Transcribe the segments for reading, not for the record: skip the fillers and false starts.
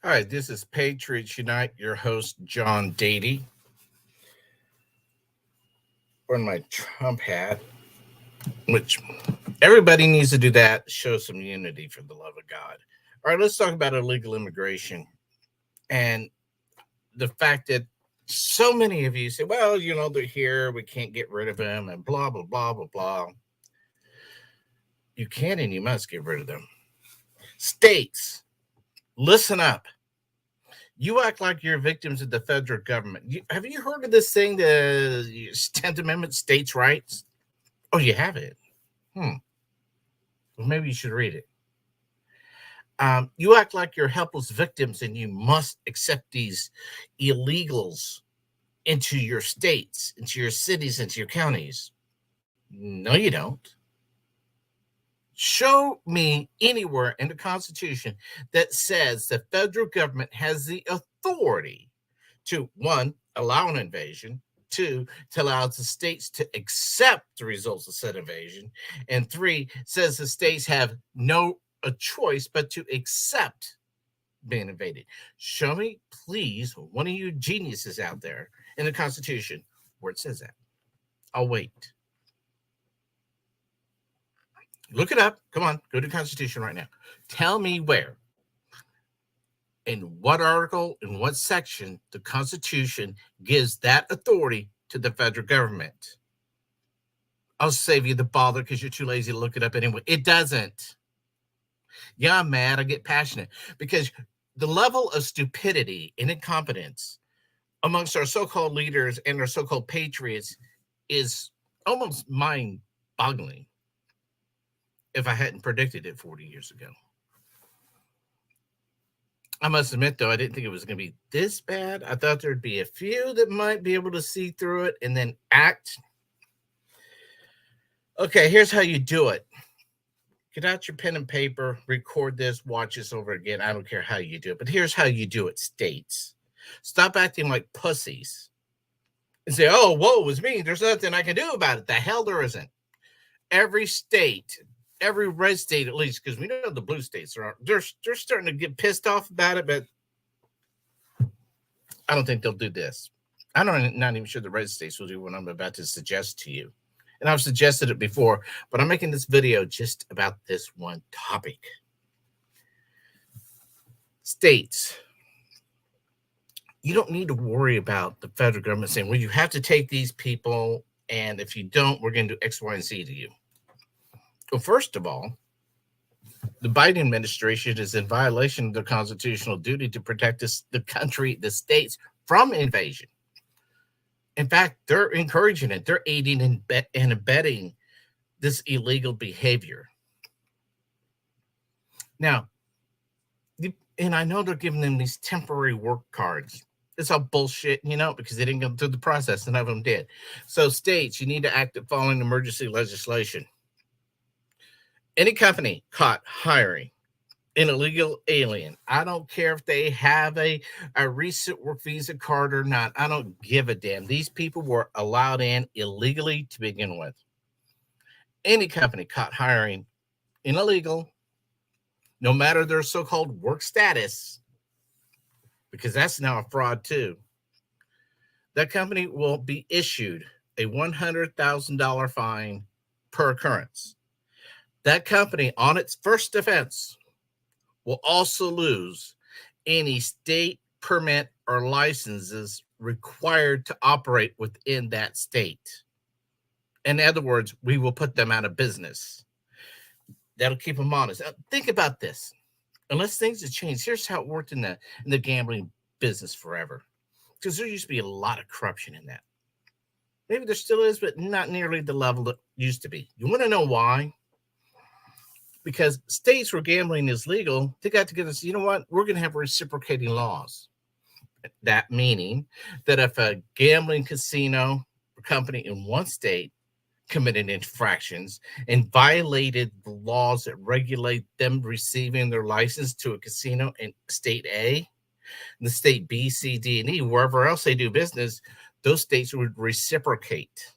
Hi, this is Patriots Unite, your host, John Dady. Wearing my Trump hat, which everybody needs to do that, show some unity for the love of God. All right, let's talk about illegal immigration and the fact that so many of you say, well, they're here, we can't get rid of them, and blah, blah, blah, blah, blah. You can and you must get rid of them. States, listen up. You act like you're victims of the federal government. Have you heard of this thing, the 10th Amendment, states' rights? Oh, you have it? Well, maybe you should read it. You act like you're helpless victims and you must accept these illegals into your states, into your cities, into your counties. No, you don't. Show me anywhere in the Constitution that says the federal government has the authority to, one, allow an invasion, two, to allow the states to accept the results of said invasion, and three, says the states have no a choice but to accept being invaded. Show me, please, one of you geniuses out there in the Constitution where it says that. I'll wait. Look it up. Come on, go to the Constitution right now. Tell me where, in what article, in what section, the Constitution gives that authority to the federal government. I'll save you the bother because you're too lazy to look it up anyway. It doesn't. Yeah, I'm mad. I get passionate because the level of stupidity and incompetence amongst our so-called leaders and our so-called patriots is almost mind-boggling if I hadn't predicted it 40 years ago. I must admit, though, I didn't think it was going to be this bad. I thought there'd be a few that might be able to see through it and then act. Okay, here's how you do it. Get out your pen and paper, record this, watch this over again. I don't care how you do it, but here's how you do it, states. Stop acting like pussies and say, oh, whoa, it was me. There's nothing I can do about it. The hell there isn't. Every state, every red state at least, because we know the blue states they're starting to get pissed off about it, but I don't think they'll do this. Not even sure the red states will do what I'm about to suggest to you. And I've suggested it before, but I'm making this video just about this one topic. States, you don't need to worry about the federal government saying, well, you have to take these people, and if you don't, we're going to do X, Y, and Z to you. Well, first of all, the Biden administration is in violation of their constitutional duty to protect the country, the states, from invasion. In fact, they're encouraging it. They're aiding and abetting this illegal behavior. Now, and I know they're giving them these temporary work cards. It's all bullshit, because they didn't go through the process. None of them did. So states, you need to act following emergency legislation. Any company caught hiring an illegal alien, I don't care if they have a recent work visa card or not. I don't give a damn. These people were allowed in illegally to begin with. Any company caught hiring an illegal, no matter their so-called work status, because that's now a fraud too, that company will be issued a $100,000 fine per occurrence. That company, on its first offense, will also lose any state permit or licenses required to operate within that state. In other words, we will put them out of business. That'll keep them honest. Now, think about this. Unless things have changed, here's how it worked in the gambling business forever. Because there used to be a lot of corruption in that. Maybe there still is, but not nearly the level that used to be. You want to know why? Because states where gambling is legal, they got together and said, you know what? We're going to have reciprocating laws. That meaning that if a gambling casino or company in one state committed infractions and violated the laws that regulate them receiving their license to a casino in state A, the state B, C, D, and E, wherever else they do business, those states would reciprocate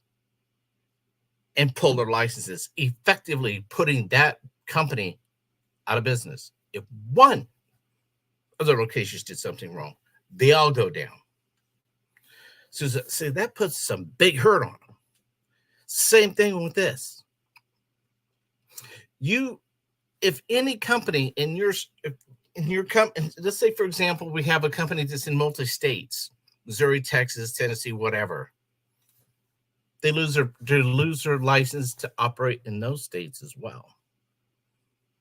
and pull their licenses, effectively putting that company out of business. If one other locations did something wrong. They all go down. So that puts some big hurt on them. Same thing with this. You, if any company in your company, let's say for example, we have a company that's in multi states, Missouri, Texas, Tennessee, whatever. They lose their license to operate in those states as well.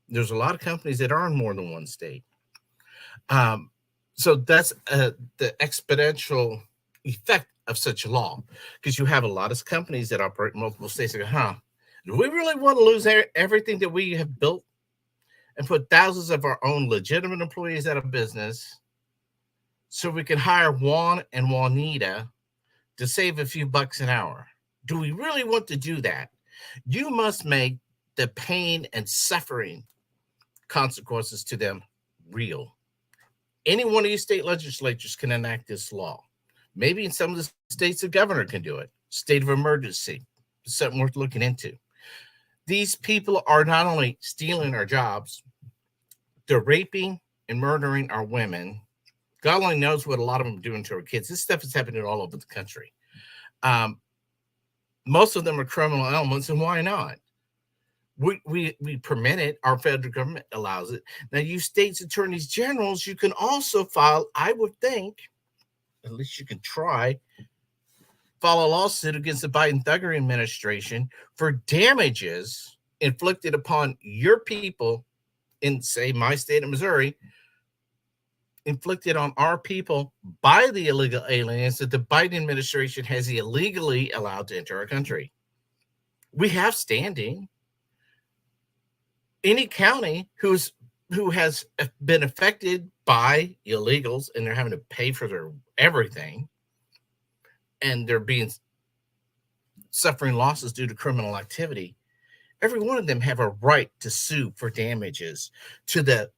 There's a lot of companies that are in more than one state. Um, so that's the exponential effect of such a law, because you have a lot of companies that operate in multiple states. They go, do we really want to lose everything that we have built and put thousands of our own legitimate employees out of business so we can hire Juan and Juanita to save a few bucks an hour? Do we really want to do that? You must make the pain and suffering consequences to them real. Any one of these state legislatures can enact this law. Maybe in some of the states, the governor can do it. State of emergency, something worth looking into. These people are not only stealing our jobs, they're raping and murdering our women. God only knows what a lot of them are doing to our kids. This stuff is happening all over the country. Most of them are criminal elements, and why not? We permit it. Our federal government allows it. Now, you states attorneys generals, you can also file, I would think, at least you can try, file a lawsuit against the Biden thuggery administration for damages inflicted upon your people in, say, my state of Missouri, inflicted on our people by the illegal aliens that the Biden administration has illegally allowed to enter our country. We have standing. Any county who has been affected by illegals and they're having to pay for their everything, and they're being suffering losses due to criminal activity, every one of them have a right to sue for damages to the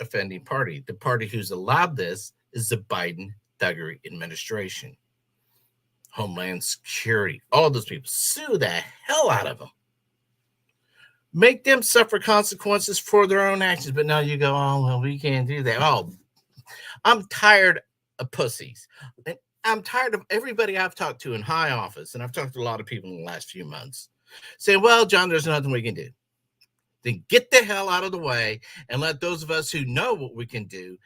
offending party. The party who's allowed this is the Biden thuggery administration. Homeland Security, all those people, sue the hell out of them. Make them suffer consequences for their own actions. But now you go, oh, well, we can't do that. Oh, I'm tired of pussies. I'm tired of everybody I've talked to in high office, and I've talked to a lot of people in the last few months, saying, well, John, there's nothing we can do. Then get the hell out of the way and let those of us who know what we can do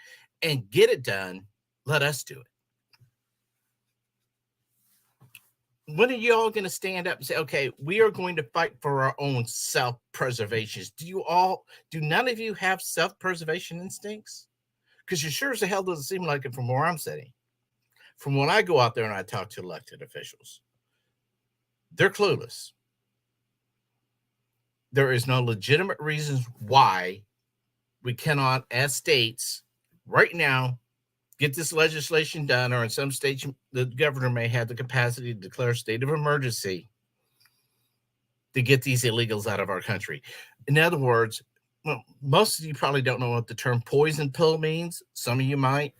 and get it done, let us do it. When are you all going to stand up and say, okay, we are going to fight for our own self-preservation? Do none of you have self-preservation instincts? Because you sure as the hell doesn't seem like it from where I'm sitting. From when I go out there and I talk to elected officials, they're clueless. There is no legitimate reasons why we cannot, as states, right now, get this legislation done, or in some states, the governor may have the capacity to declare a state of emergency to get these illegals out of our country. In other words, well, most of you probably don't know what the term poison pill means. Some of you might.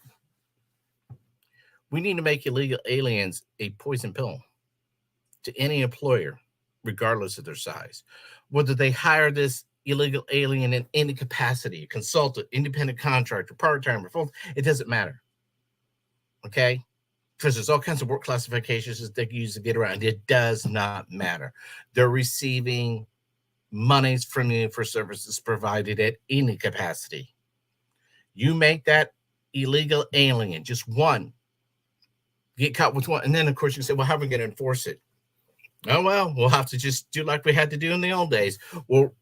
We need to make illegal aliens a poison pill to any employer, regardless of their size. Whether they hire this illegal alien in any capacity, consultant, independent contractor, part-time, or full, it doesn't matter. Okay? Because there's all kinds of work classifications that they use to get around. It does not matter. They're receiving monies from you for services provided at any capacity. You make that illegal alien, just one, get caught with one, and then of course you say, well, how are we going to enforce it? Oh, well, we'll have to just do like we had to do in the old days. We'll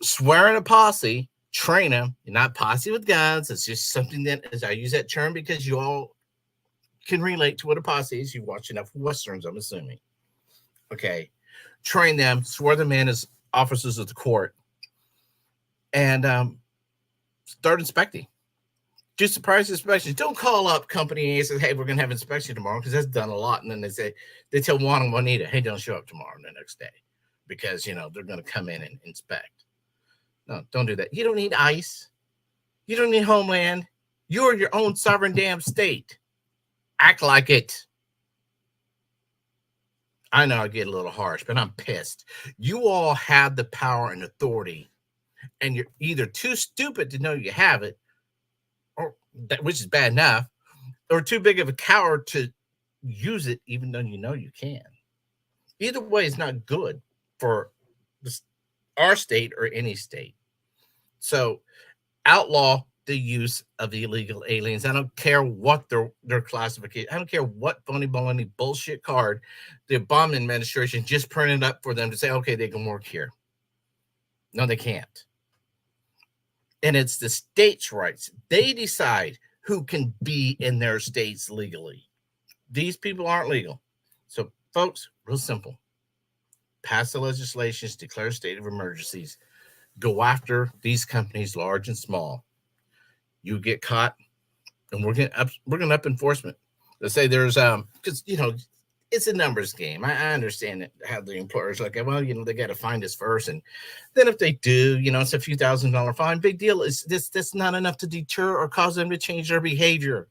swear in a posse, train them, not posse with guns. It's just something that, as I use that term because you all can relate to what a posse is. You watch enough Westerns, I'm assuming. Okay. Train them, swear them in as officers of the court, and start inspecting. Do surprise inspections. Don't call up company and say, hey, we're going to have inspection tomorrow, because that's done a lot. And then they tell Juan and Juanita, hey, don't show up tomorrow and the next day because, they're going to come in and inspect. No, don't do that. You don't need ICE. You don't need Homeland. You're your own sovereign damn state. Act like it. I know I get a little harsh, but I'm pissed. You all have the power and authority, and you're either too stupid to know you have it, or which is bad enough, or too big of a coward to use it, even though you know you can. Either way is not good for our state or any state. So outlaw the use of illegal aliens. I don't care what their classification. I don't care what phony baloney bullshit card the Obama administration just printed up for them to say, okay, they can work here. No, they can't. And it's the states' rights. They decide who can be in their states legally. These people aren't legal. So, folks, real simple. Pass the legislations, declare state of emergencies, go after these companies, large and small. You get caught, and we're gonna up enforcement. Let's say there's because it's a numbers game. I understand it, how the employers like, well, they got to find us first, and then if they do, it's a few $1,000 fine. Big deal. Is that's not enough to deter or cause them to change their behavior.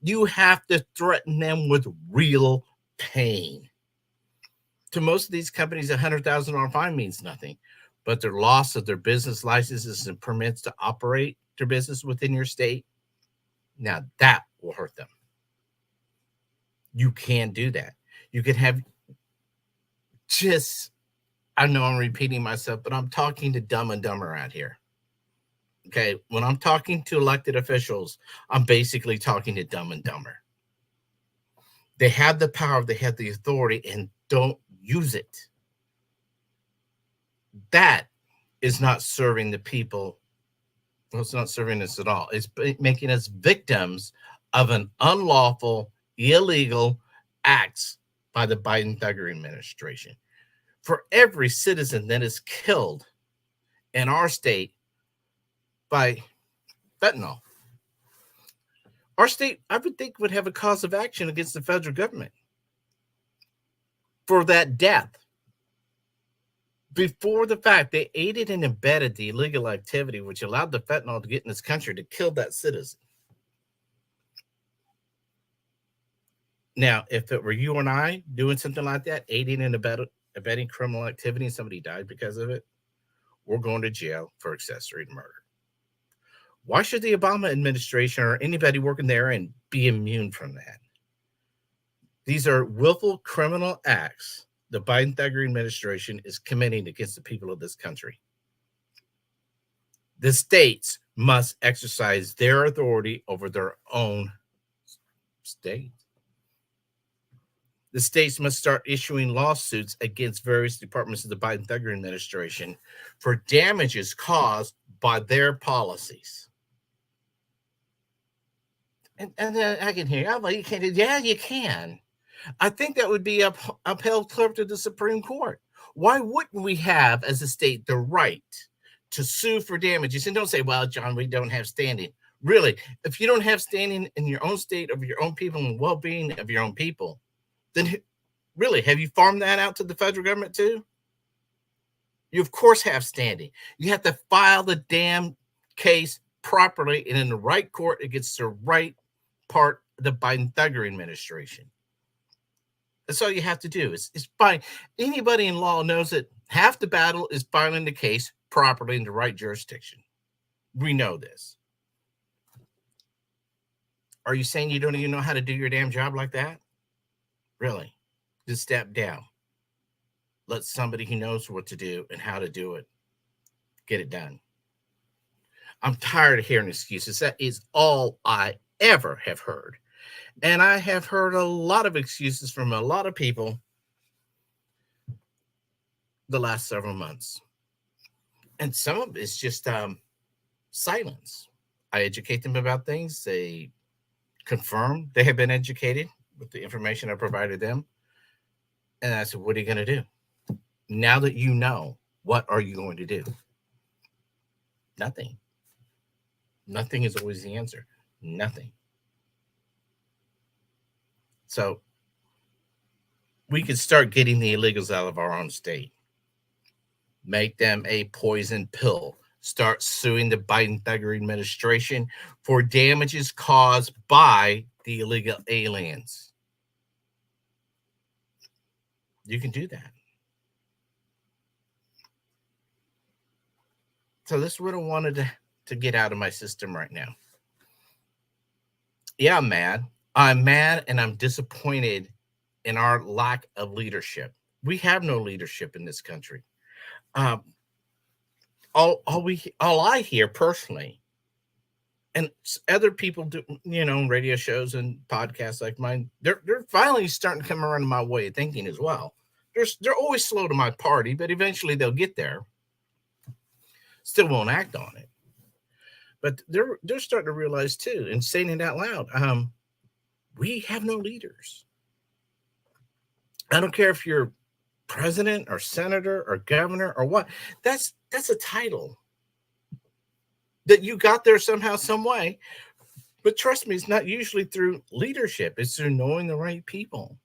You have to threaten them with real pain. To most of these companies, $100,000 fine means nothing, but their loss of their business licenses and permits to operate their business within your state, now that will hurt them. You can't do that. You can have I know I'm repeating myself, but I'm talking to Dumb and Dumber out here. Okay. When I'm talking to elected officials, I'm basically talking to Dumb and Dumber. They have the power, they have the authority, and don't use it. That is not serving the people. Well, it's not serving us at all. It's making us victims of an unlawful, illegal acts by the Biden thuggery administration. For every citizen that is killed in our state by fentanyl, our state, I would think, would have a cause of action against the federal government for that death. Before the fact, they aided and abetted the illegal activity which allowed the fentanyl to get in this country to kill that citizen. Now, if it were you and I doing something like that, aiding and abetting criminal activity, and somebody died because of it, we're going to jail for accessory to murder. Why should the Obama administration or anybody working there and be immune from that? These are willful criminal acts the Biden thuggery administration is committing against the people of this country. The states must exercise their authority over their own state. The states must start issuing lawsuits against various departments of the Biden thuggery administration for damages caused by their policies. And then I can hear, well, you can't do. Yeah, you can. I think that would be upheld clear to the Supreme Court. Why wouldn't we have, as a state, the right to sue for damages? And don't say, well, John, we don't have standing. Really, if you don't have standing in your own state of your own people and well-being of your own people, then really, have you farmed that out to the federal government too? You, of course, have standing. You have to file the damn case properly and in the right court against the right part of the Biden thuggery administration. That's all you have to do. It's fine. Anybody in law knows that half the battle is filing the case properly in the right jurisdiction. We know this. Are you saying you don't even know how to do your damn job like that? Really? Just step down. Let somebody who knows what to do and how to do it get it done. I'm tired of hearing excuses. That is all I ever have heard. And I have heard a lot of excuses from a lot of people the last several months. And some of it's just silence. I educate them about things. They confirm they have been educated with the information I provided them. And I said, what are you going to do? Now that you know, what are you going to do? Nothing. Nothing is always the answer. Nothing. So we could start getting the illegals out of our own state. Make them a poison pill. Start suing the Biden thuggery administration for damages caused by the illegal aliens. You can do that. So this is what I wanted to get out of my system right now. Yeah, I'm mad. I'm mad and I'm disappointed in our lack of leadership. We have no leadership in this country. Um, all I hear personally, and other people do, radio shows and podcasts like mine. They're finally starting to come around to my way of thinking as well. They're always slow to my party, but eventually they'll get there. Still won't act on it, but they're starting to realize too, and saying it out loud. We have no leaders. I don't care if you're president or senator or governor or what. That's a title that you got there somehow, some way. But trust me, it's not usually through leadership. It's through knowing the right people.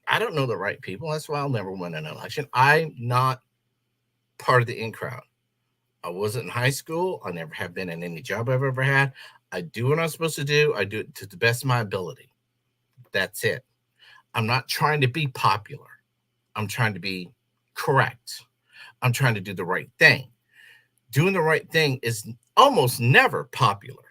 I don't know the right people. That's why I'll never win an election. I'm not part of the in crowd. I wasn't in high school. I never have been in any job I've ever had. I do what I'm supposed to do. I do it to the best of my ability. That's it. I'm not trying to be popular. I'm trying to be correct. I'm trying to do the right thing. Doing the right thing is almost never popular.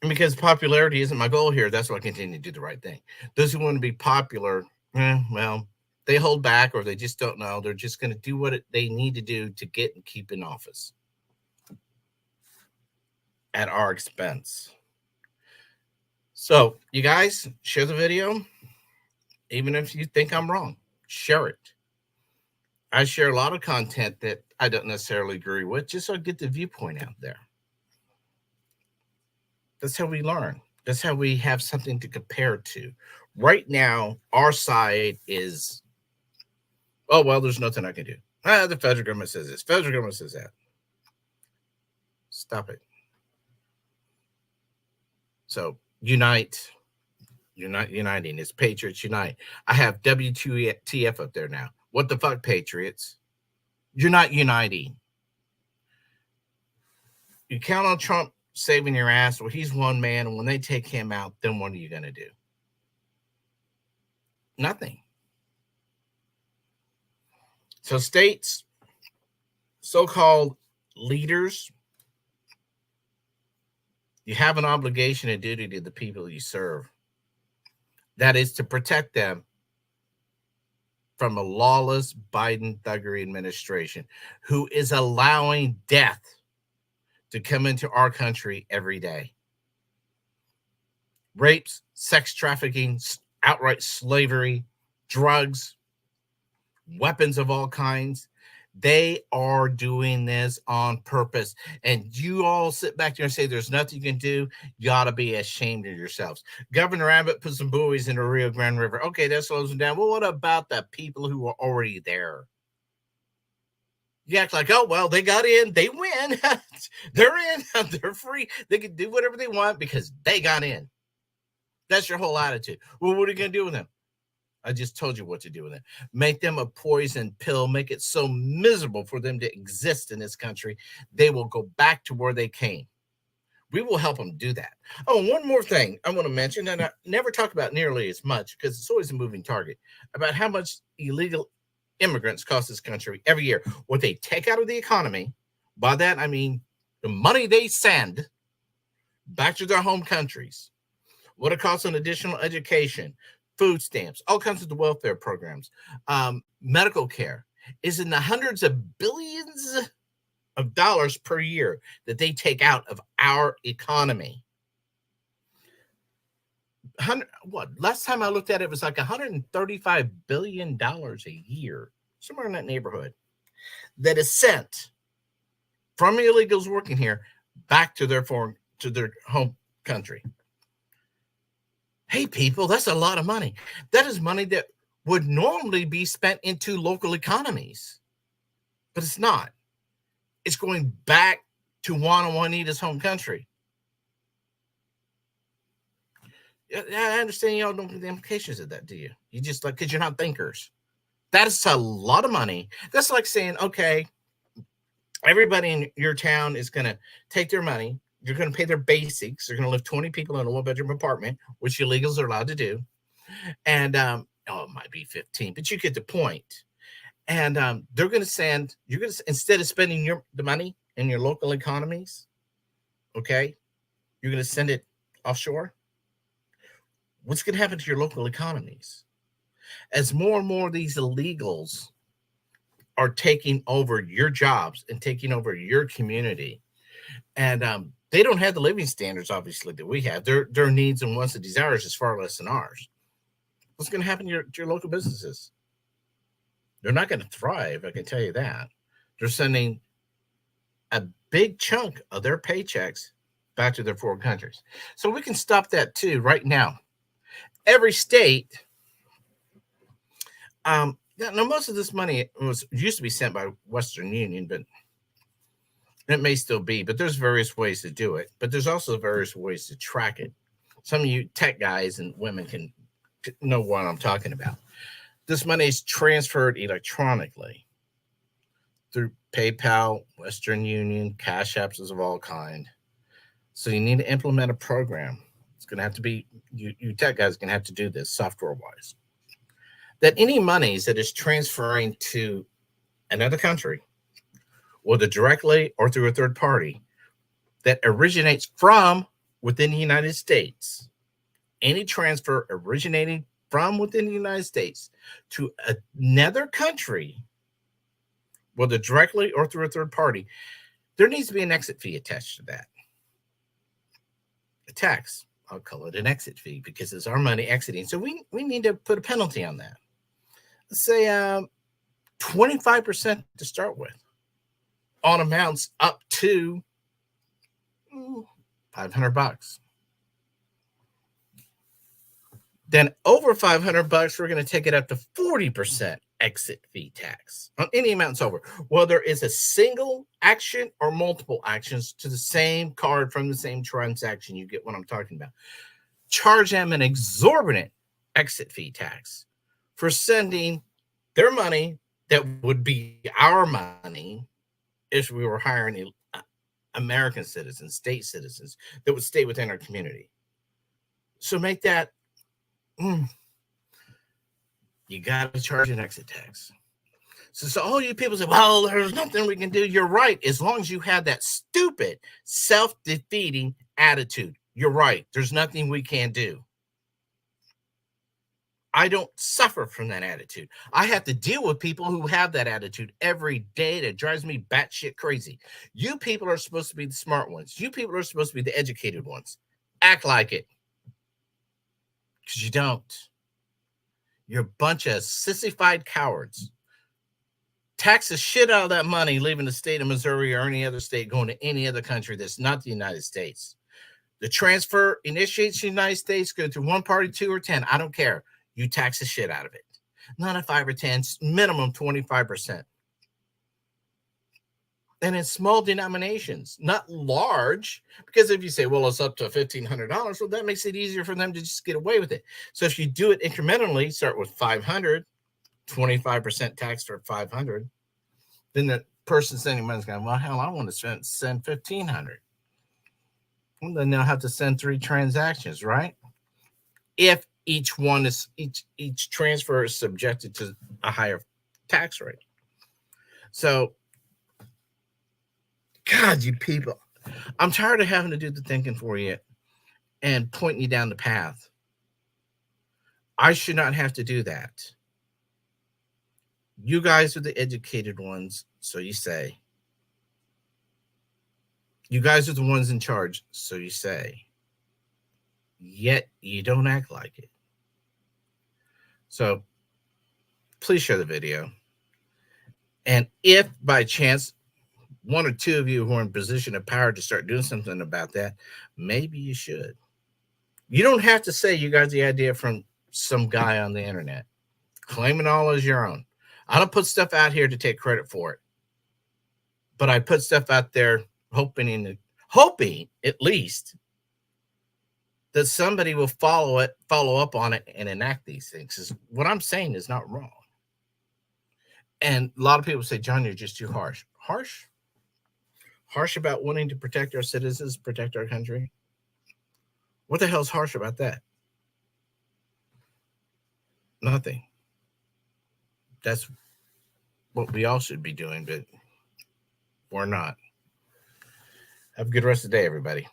And because popularity isn't my goal here, that's why I continue to do the right thing. Those who want to be popular, well, they hold back or they just don't know. They're just going to do what they need to do to get and keep in office at our expense. So, you guys, share the video. Even if you think I'm wrong, share it. I share a lot of content that I don't necessarily agree with, just so I get the viewpoint out there. That's how we learn. That's how we have something to compare to. Right now, our side is, oh, well, there's nothing I can do. The federal government says this, federal government says that. Stop it. So, uniting. It's Patriots Unite. I have WTF up there now. What the fuck, Patriots? You're not uniting. You count on Trump saving your ass. Well, he's one man, and when they take him out, then what are you going to do? Nothing. So states, so-called leaders, you have an obligation and duty to the people you serve. That is to protect them from a lawless Biden thuggery administration who is allowing death to come into our country every day. Rapes, sex trafficking, outright slavery, drugs, weapons of all kinds. They are doing this on purpose. And you all sit back there and say there's nothing you can do. You ought to be ashamed of yourselves. Governor Abbott put some buoys in the Rio Grande River. Okay, that slows them down. Well, what about the people who are already there? You act like, oh, well, they got in. They win. They're in. They're free. They can do whatever they want because they got in. That's your whole attitude. Well, what are you going to do with them? I just told you what to do with it. Make them a poison pill. Make it so miserable for them to exist in this country. They will go back to where they came. We will help them do that. Oh, one more thing I want to mention, and I never talk about nearly as much because it's always a moving target, about how much illegal immigrants cost this country every year. What they take out of the economy, by that I mean the money they send back to their home countries, what it costs on additional education, food stamps, all kinds of the welfare programs, medical care, is in the hundreds of billions of dollars per year that they take out of our economy. Last time I looked at it, it was like $135 billion a year, somewhere in that neighborhood, that is sent from illegals working here back to their home country. Hey, people, that's a lot of money. That is money that would normally be spent into local economies, but it's not. It's going back to Juanita's home country. I understand y'all don't get the implications of that, do you? You just like, because you're not thinkers. That is a lot of money. That's like saying, okay, everybody in your town is going to take their money. You're going to pay their basics. They're going to live 20 people in a one-bedroom apartment, which illegals are allowed to do. And it might be 15, but you get the point. And they're going to instead of spending the money in your local economies, okay, You're going to send it offshore? What's going to happen to your local economies? As more and more of these illegals are taking over your jobs and taking over your community, and they don't have the living standards, obviously, that we have. Their needs and wants and desires is far less than ours. What's going to happen to your local businesses? They're not going to thrive, I can tell you that. They're sending a big chunk of their paychecks back to their foreign countries. So we can stop that too right now. Every state, now most of this money used to be sent by Western Union, but it may still be, but there's various ways to do it. But there's also various ways to track it. Some of you tech guys and women can know what I'm talking about. This money is transferred electronically through PayPal, Western Union, Cash Apps of all kind. So you need to implement a program. It's going to have to be, you tech guys are going to have to do this software-wise. That any monies that is transferring to another country, whether directly or through a third party, that originates from within the United States, any transfer originating from within the United States to another country, whether directly or through a third party, there needs to be an exit fee attached to that. A tax, I'll call it an exit fee because it's our money exiting. So we need to put a penalty on that. Let's say 25% to start with on amounts up to $500. Then over $500, we're going to take it up to 40% exit fee tax on any amounts over, whether it's a single action or multiple actions to the same card from the same transaction. You get what I'm talking about. Charge them an exorbitant exit fee tax for sending their money that would be our money if we were hiring American citizens, state citizens that would stay within our community. So make that, you got to charge an exit tax. So all you people say, well, there's nothing we can do. You're right. As long as you have that stupid, self-defeating attitude, you're right. There's nothing we can do. I don't suffer from that attitude. I have to deal with people who have that attitude every day. That drives me batshit crazy. You people are supposed to be the smart ones. You people are supposed to be the educated ones. Act like it. Because you don't. You're a bunch of sissified cowards. Tax the shit out of that money leaving the state of Missouri or any other state going to any other country that's not the United States. The transfer initiates the United States, go through one party, 2 or 10. I don't care. You tax the shit out of it. Not a 5 or 10, minimum 25%. And in small denominations, not large, because if you say, well, it's up to $1,500, well, that makes it easier for them to just get away with it. So if you do it incrementally, start with 500, 25% tax for 500, then the person sending money is going, well, hell, I want to send 1,500. Well, then they'll have to send 3 transactions, right? If each transfer is subjected to a higher tax rate. So, God, you people, I'm tired of having to do the thinking for you and pointing you down the path. I should not have to do that. You guys are the educated ones, so you say. You guys are the ones in charge, so you say. Yet you don't act like it. So please share the video. And if by chance 1 or 2 of you who are in position of power to start doing something about that, maybe you should. You don't have to say you got the idea from some guy on the internet. Claim it all as your own. I don't put stuff out here to take credit for it. But I put stuff out there hoping at least that somebody will follow up on it and enact these things. Because what I'm saying is not wrong. And a lot of people say, John, you're just too harsh. Harsh? Harsh about wanting to protect our citizens, protect our country? What the hell's harsh about that? Nothing. That's what we all should be doing, but we're not. Have a good rest of the day, everybody.